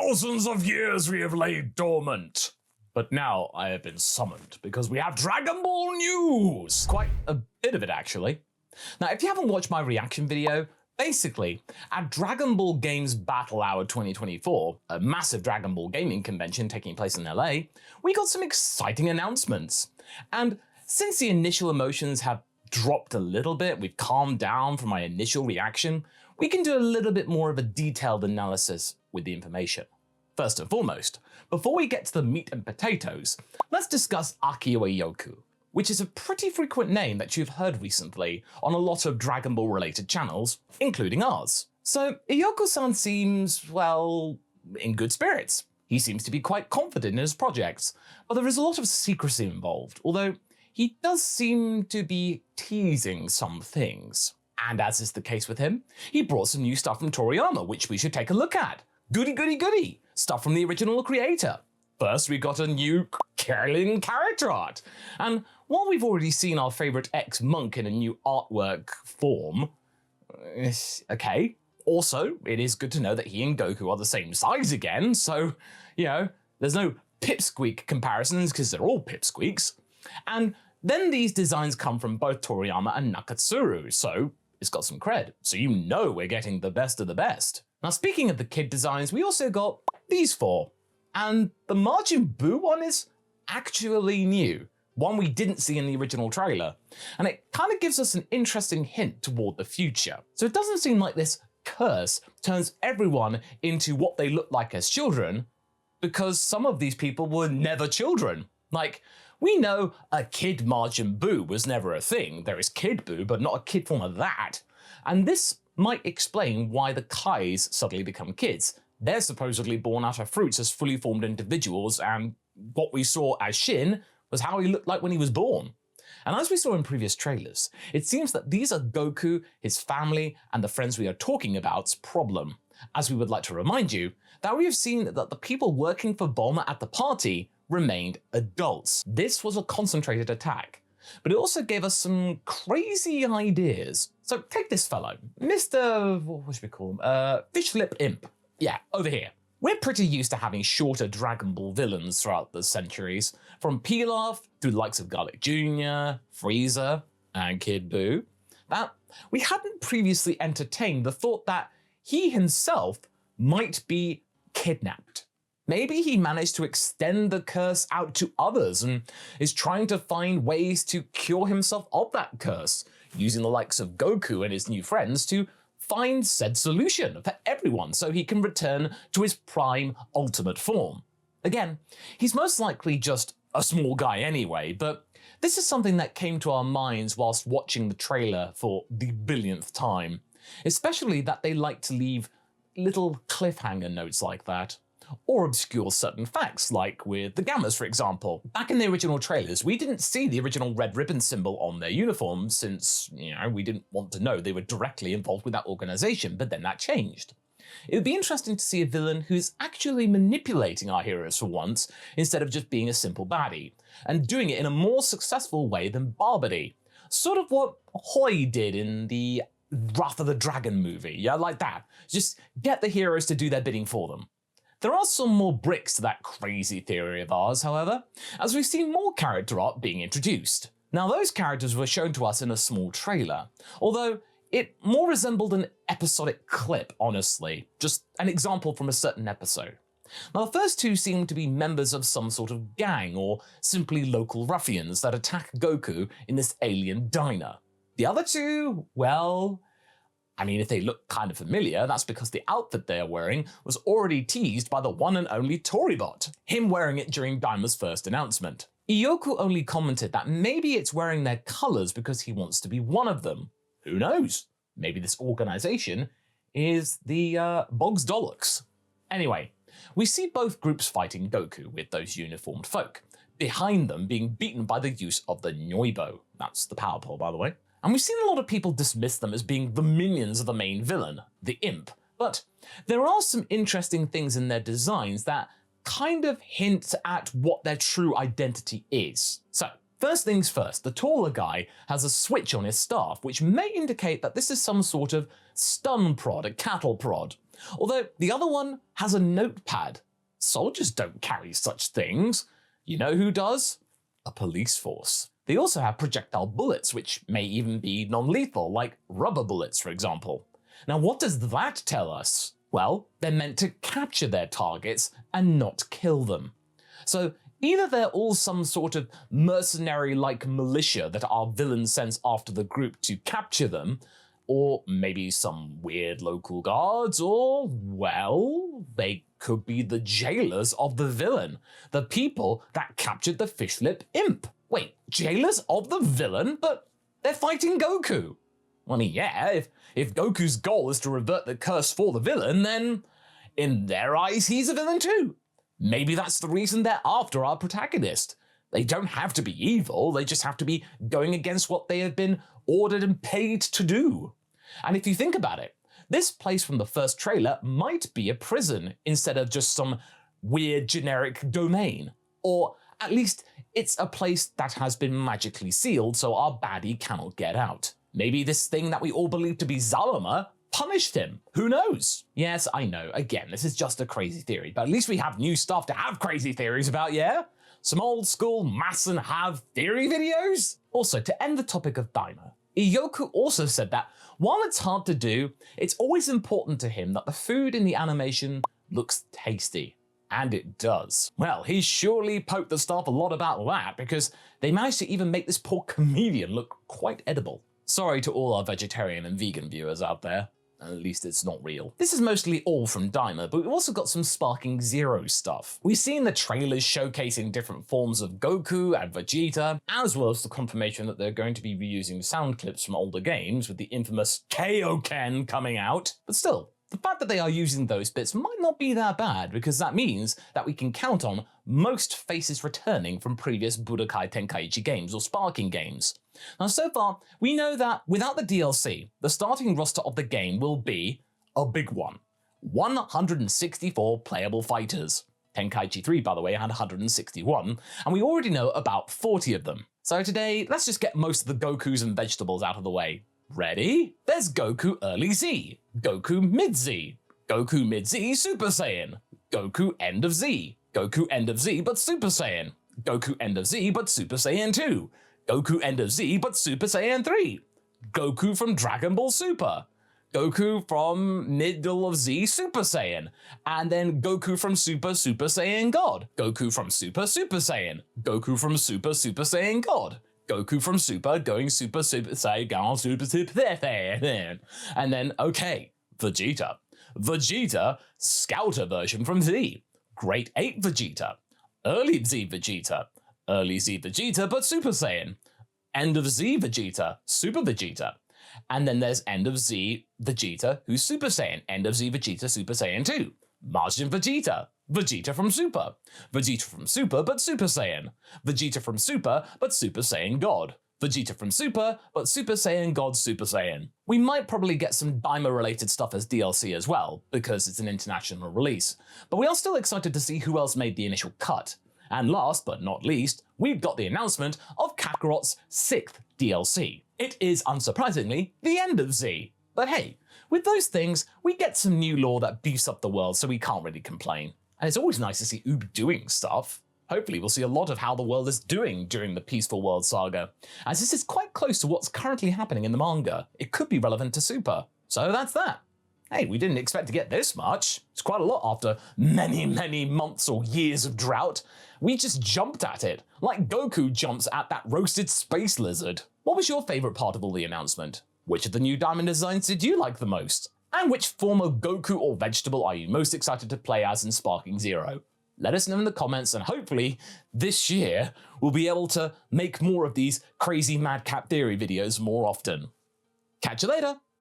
thousands of years we have laid dormant. But now I have been summoned because we have Dragon Ball news! Quite a bit of it, actually. Now, if you haven't watched my reaction video, basically, at Dragon Ball Games Battle Hour 2024, a massive Dragon Ball gaming convention taking place in LA, we got some exciting announcements. And since the initial emotions have dropped a little bit, we've calmed down from my initial reaction, we can do a little bit more of a detailed analysis with the information. First and foremost, before we get to the meat and potatoes, let's discuss Aki Yoku, which is a pretty frequent name that you've heard recently on a lot of Dragon Ball related channels, including ours. So Iyoku-san seems, well, in good spirits. He seems to be quite confident in his projects, but there is a lot of secrecy involved, although he does seem to be teasing some things. And as is the case with him, he brought some new stuff from Toriyama, which we should take a look at. Goody goody goody, stuff from the original creator. First, we got a new Curling character art. And while we've already seen our favourite ex-monk in a new artwork form, okay. Also, it is good to know that he and Goku are the same size again, so, you know, there's no pipsqueak comparisons because they're all pipsqueaks. And then these designs come from both Toriyama and Nakatsuru, so it's got some cred. So you know we're getting the best of the best. Now, speaking of the kid designs, we also got these four. And the Majin Buu one is actually new, one we didn't see in the original trailer. And it kind of gives us an interesting hint toward the future. So it doesn't seem like this curse turns everyone into what they look like as children, because some of these people were never children. Like, we know a kid Majin Buu was never a thing. There is Kid Buu, but not a kid form of that. And this might explain why the Kais suddenly become kids. They're supposedly born out of fruits as fully formed individuals, and what we saw as Shin was how he looked like when he was born. And as we saw in previous trailers, it seems that these are Goku, his family, and the friends we are talking about's problem. As we would like to remind you that we have seen that the people working for Bulma at the party remained adults. This was a concentrated attack, but it also gave us some crazy ideas. So take this fellow, Mr. what should we call him? Fish Lip Imp. Yeah, over here. We're pretty used to having shorter Dragon Ball villains throughout the centuries, from Pilaf through the likes of Garlic Jr., Frieza, and Kid Buu, that we hadn't previously entertained the thought that he himself might be kidnapped. Maybe he managed to extend the curse out to others and is trying to find ways to cure himself of that curse, using the likes of Goku and his new friends to find said solution for everyone so he can return to his prime ultimate form. Again, he's most likely just a small guy anyway, but this is something that came to our minds whilst watching the trailer for the billionth time, especially that they like to leave little cliffhanger notes like that, or obscure certain facts, like with the Gammas, for example. Back in the original trailers, we didn't see the original red ribbon symbol on their uniforms since, we didn't want to know they were directly involved with that organization, but then that changed. It would be interesting to see a villain who's actually manipulating our heroes for once, instead of just being a simple baddie, and doing it in a more successful way than Barbary. Sort of what Hoi did in the Wrath of the Dragon movie, yeah, like that. Just get the heroes to do their bidding for them. There are some more bricks to that crazy theory of ours, however, as we've seen more character art being introduced. Now, those characters were shown to us in a small trailer, although it more resembled an episodic clip, honestly, just an example from a certain episode. Now, the first two seem to be members of some sort of gang, or simply local ruffians that attack Goku in this alien diner. The other two, well, if they look kind of familiar, that's because the outfit they're wearing was already teased by the one and only Toribot, him wearing it during Daima's first announcement. Iyoku only commented that maybe it's wearing their colors because he wants to be one of them. Who knows? Maybe this organization is the Boggs Dollocks. Anyway, we see both groups fighting Goku with those uniformed folk, behind them being beaten by the use of the Nyoibo. That's the power pole, by the way. And we've seen a lot of people dismiss them as being the minions of the main villain, the Imp. But there are some interesting things in their designs that kind of hint at what their true identity is. So, first things first, the taller guy has a switch on his staff, which may indicate that this is some sort of stun prod, a cattle prod. Although the other one has a notepad. Soldiers don't carry such things. You know who does? A police force. They also have projectile bullets, which may even be non-lethal, like rubber bullets, for example. Now, what does that tell us? Well, they're meant to capture their targets and not kill them. So either they're all some sort of mercenary-like militia that our villain sends after the group to capture them, or maybe some weird local guards, or, well, they could be the jailers of the villain, the people that captured the fish-lip imp. Wait, jailers of the villain? But they're fighting Goku. I mean, yeah, if Goku's goal is to revert the curse for the villain, then in their eyes, he's a villain too. Maybe that's the reason they're after our protagonist. They don't have to be evil, they just have to be going against what they have been ordered and paid to do. And if you think about it, this place from the first trailer might be a prison instead of just some weird generic domain. Or at least it's a place that has been magically sealed so our baddie cannot get out. Maybe this thing that we all believe to be Zalama punished him. Who knows? Yes, I know, again, this is just a crazy theory, but at least we have new stuff to have crazy theories about, yeah? Some old school mass and have theory videos? Also, to end the topic of Daima, Iyoku also said that while it's hard to do, it's always important to him that the food in the animation looks tasty. And it does. Well, he surely poked the staff a lot about that because they managed to even make this poor comedian look quite edible. Sorry to all our vegetarian and vegan viewers out there. At least it's not real. This is mostly all from Daima, but we've also got some Sparking Zero stuff. We've seen the trailers showcasing different forms of Goku and Vegeta, as well as the confirmation that they're going to be reusing sound clips from older games with the infamous Kaioken coming out. But still, the fact that they are using those bits might not be that bad, because that means that we can count on most faces returning from previous Budokai Tenkaichi games or Sparking games. Now, so far, we know that without the DLC, the starting roster of the game will be a big one. 164 playable fighters. Tenkaichi 3, by the way, had 161, and we already know about 40 of them. So today, let's just get most of the Gokus and vegetables out of the way. Ready? There's Goku Early Z, Goku Mid Z, Goku Mid Z Super Saiyan, Goku End of Z, Goku End of Z but Super Saiyan, Goku End of Z but Super Saiyan 2, Goku End of Z but Super Saiyan 3, Goku from Dragon Ball Super, Goku from Middle of Z Super Saiyan, and then Goku from Super Super Saiyan God, Goku from Super Super Saiyan, Goku from Super Super Saiyan God, Goku from Super going Super Super Saiyan Super Super Saiyan, and then, okay, Vegeta. Vegeta, Scouter version from Z, Great 8 Vegeta, Early Z Vegeta, Early Z Vegeta but Super Saiyan, End of Z Vegeta, Super Vegeta, and then there's End of Z Vegeta who's Super Saiyan, End of Z Vegeta Super Saiyan 2, Margin Vegeta, Vegeta from Super but Super Saiyan, Vegeta from Super but Super Saiyan God, Vegeta from Super but Super Saiyan God Super Saiyan. We might probably get some Daima related stuff as DLC as well, because it's an international release, but we are still excited to see who else made the initial cut. And last but not least, we've got the announcement of Kakarot's 6th DLC. It is, unsurprisingly, the End of Z. But hey, with those things, we get some new lore that beefs up the world, so we can't really complain. And it's always nice to see Oob doing stuff. Hopefully we'll see a lot of how the world is doing during the Peaceful World saga, as this is quite close to what's currently happening in the manga. It could be relevant to Super. So that's that. Hey, we didn't expect to get this much. It's quite a lot after many months or years of drought. We just jumped at it, like Goku jumps at that roasted space lizard. What was your favourite part of all the announcement? Which of the new diamond designs did you like the most? And which form of Goku or vegetable are you most excited to play as in Sparking Zero? Let us know in the comments, and hopefully this year we'll be able to make more of these crazy madcap theory videos more often. Catch you later!